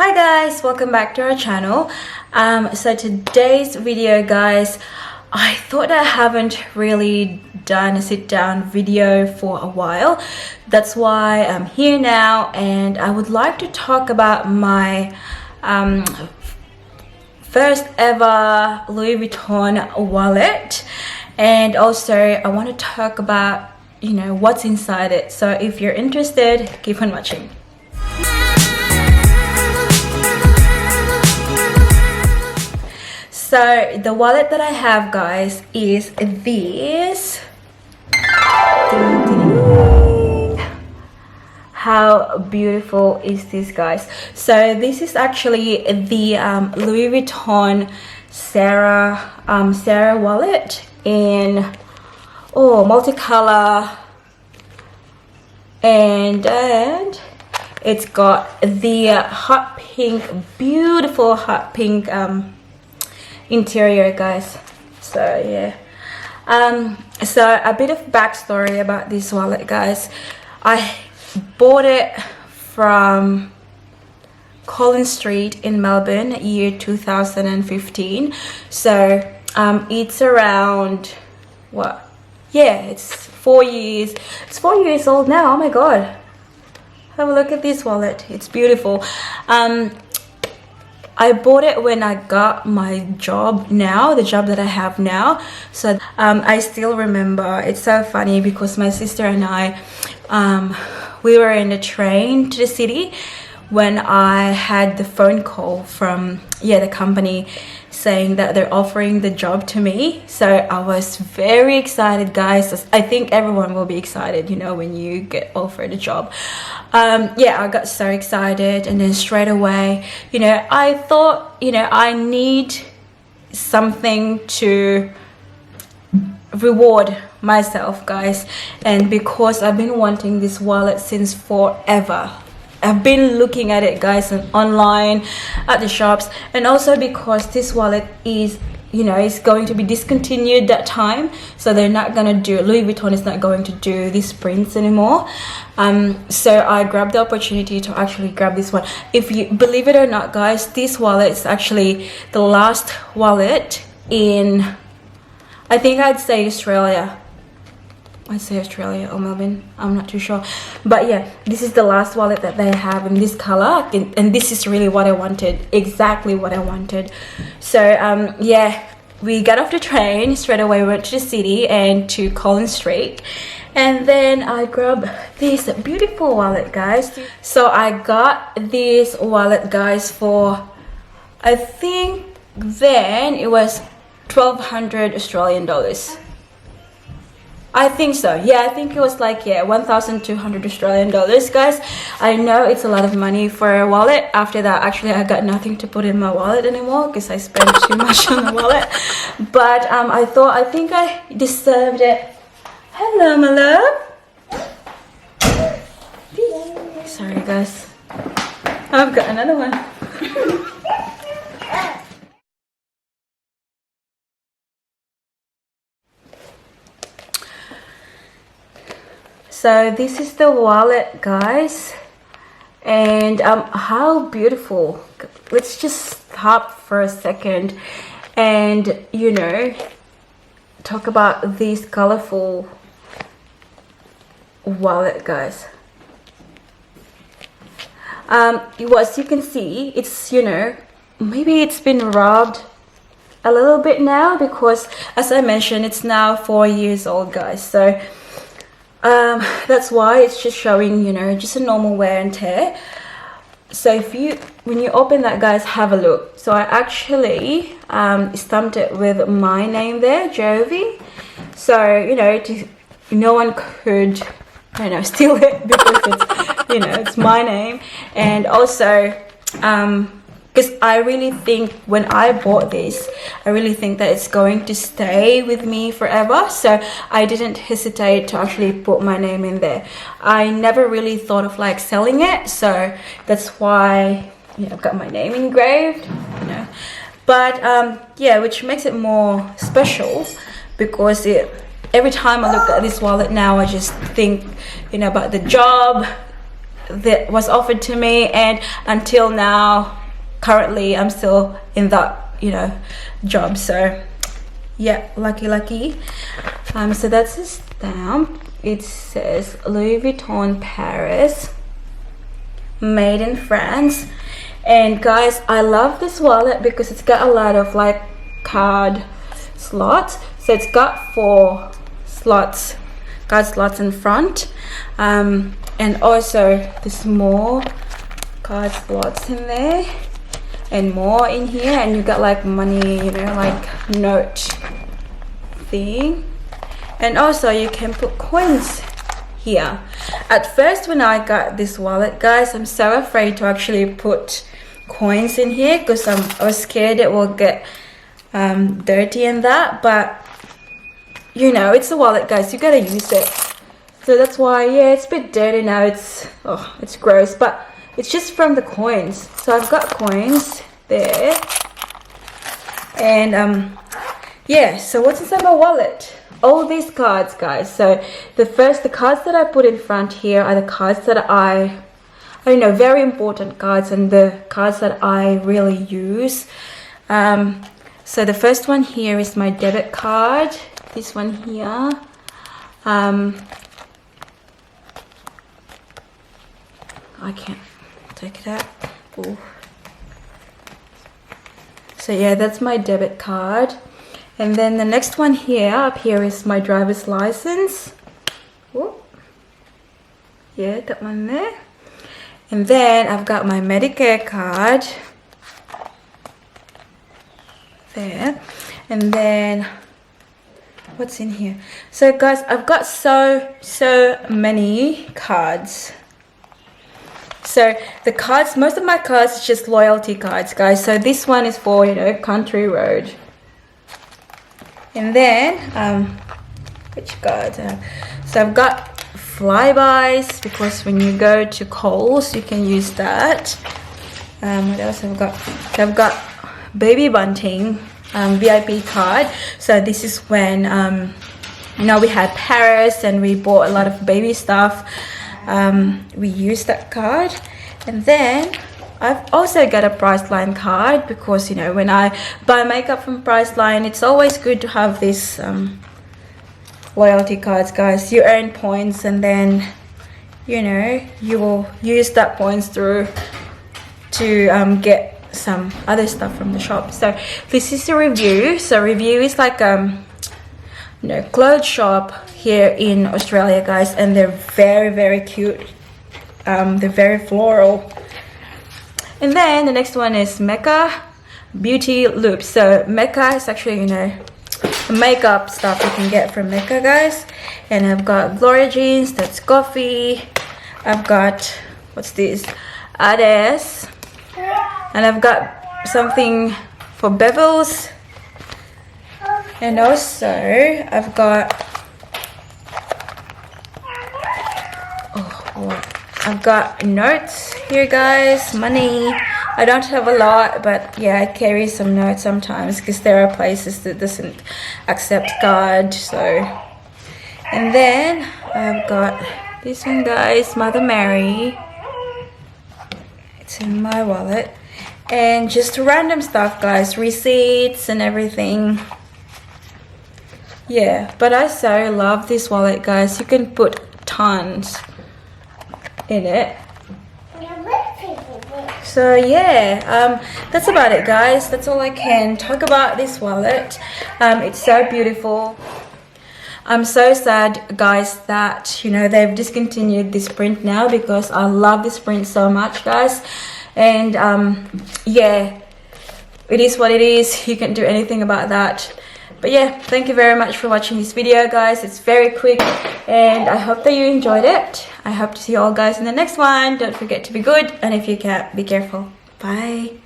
Hi guys, welcome back to our channel. So today's video, guys, I thought I haven't really done a sit down video for a while. That's why I'm here now, and I would like to talk about my first ever Louis Vuitton wallet, and also I want to talk about what's inside it. So if you're interested, keep on watching. So the wallet that I have, guys, is this. Ding, ding. How beautiful is this, guys? So this is actually the Louis Vuitton Sarah wallet in multicolor, and it's got the hot pink, beautiful hot pink interior, guys. So yeah, so a bit of backstory about this wallet, guys. I bought it from Collins Street in Melbourne, year 2015. So it's around it's 4 years. It's 4 years old now. Oh my god, have a look at this wallet. It's beautiful. I bought it when I got my job now, the job that I have now. So I still remember. It's so funny because my sister and I, we were in the train to the city when I had the phone call from the company saying that they're offering the job to me. So I was very excited, guys. I think everyone will be excited, when you get offered a job. I got so excited, and then straight away, I thought, I need something to reward myself, guys. And because I've been wanting this wallet since forever, I've been looking at it, guys, and online at the shops, and also because this wallet is is going to be discontinued that time, so they're not gonna do, Louis Vuitton is not going to do these prints anymore. So I grabbed the opportunity to actually grab this one. If you believe it or not, guys, this wallet is actually the last wallet in, I think I'd say Australia or Melbourne, I'm not too sure, but yeah, this is the last wallet that they have in this color, and this is really what I wanted, exactly what I wanted. So we got off the train straight away, went to the city and to Collins Street, and then I grabbed this beautiful wallet, guys. So I got this wallet, guys, for, I think then it was 1,200 Australian dollars. I think so. Yeah, I think it was like 1,200 Australian dollars, guys. I know it's a lot of money for a wallet. After that, actually, I got nothing to put in my wallet anymore because I spent too much on the wallet. But I think I deserved it. Hello, my love. Sorry, guys. I've got another one. So this is the wallet, guys, and how beautiful. Let's just stop for a second and talk about this colorful wallet, guys. As you can see, it's maybe it's been robbed a little bit now, because as I mentioned, it's now 4 years old, guys. So that's why it's just showing just a normal wear and tear. So when you open that, guys, have a look. So I actually stamped it with my name there, Jovi, so no one could steal it, because it's it's my name. And also because I really think when I bought this, I really think that it's going to stay with me forever. So I didn't hesitate to actually put my name in there. I never really thought of selling it, so that's why I've got my name engraved. But which makes it more special, because every time I look at this wallet now, I just think about the job that was offered to me, and until now, currently I'm still in that, you know, job. So yeah, lucky. So that's a stamp. It says Louis Vuitton Paris, made in France. And guys, I love this wallet because it's got a lot of like card slots. So it's got 4 slots, card slots in front, and also there's more card slots in there and more in here, and you got like money, you know, like note thing. And also you can put coins here. At first when I got this wallet, guys, I'm so afraid to actually put coins in here because I was scared it will get dirty and that, but you know, it's a wallet, guys, you gotta use it. So that's why, yeah, it's a bit dirty now. It's gross, but it's just from the coins. So I've got coins there, and yeah, so what's inside my wallet? All these cards, guys. So the cards that I put in front here are the cards that I don't know, very important cards, and the cards that I really use. So the first one here is my debit card. This one here. I can't take it out. Ooh. So yeah, that's my debit card. And then the next one here, up here, is my driver's license. Ooh. Yeah, that one there. And then I've got my Medicare card there. And then what's in here? So guys, I've got so many cards. So the cards, most of my cards is just loyalty cards, guys. So this one is for, you know, Country Road. And then which cards? So I've got flybys, because when you go to Coles you can use that. What else I've got? I've got Baby Bunting VIP card. So this is when you know, we had Paris and we bought a lot of baby stuff. We used that card. And then I've also got a Priceline card, because you know, when I buy makeup from Priceline, it's always good to have this loyalty cards, guys. You earn points, and then you know, you will use that points through to get some other stuff from the shop. So this is a review. So review is like you know, clothes shop here in Australia, guys, and they're very cute. They're very floral. And then the next one is Mecca Beauty Loops. So Mecca is actually, you know, makeup stuff you can get from Mecca, guys. And I've got Gloria Jeans, that's coffee. I've got, what's this, Ades. And I've got something for bevels. And also I've got, I've got notes here, guys, money. I don't have a lot, but yeah, I carry some notes sometimes because there are places that doesn't accept card. So, and then I've got this one, guys, Mother Mary. It's in my wallet. And just random stuff, guys, receipts and everything. Yeah, but I so love this wallet, guys. You can put tons in it. So yeah, that's about it, guys. That's all I can talk about this wallet. It's so beautiful. I'm so sad, guys, that you know, they've discontinued this print now, because I love this print so much, guys. And yeah, it is what it is. You can't do anything about that. But yeah, thank you very much for watching this video, guys. It's very quick, and I hope that you enjoyed it. I hope to see you all, guys, in the next one. Don't forget to be good, and if you can, be careful. Bye.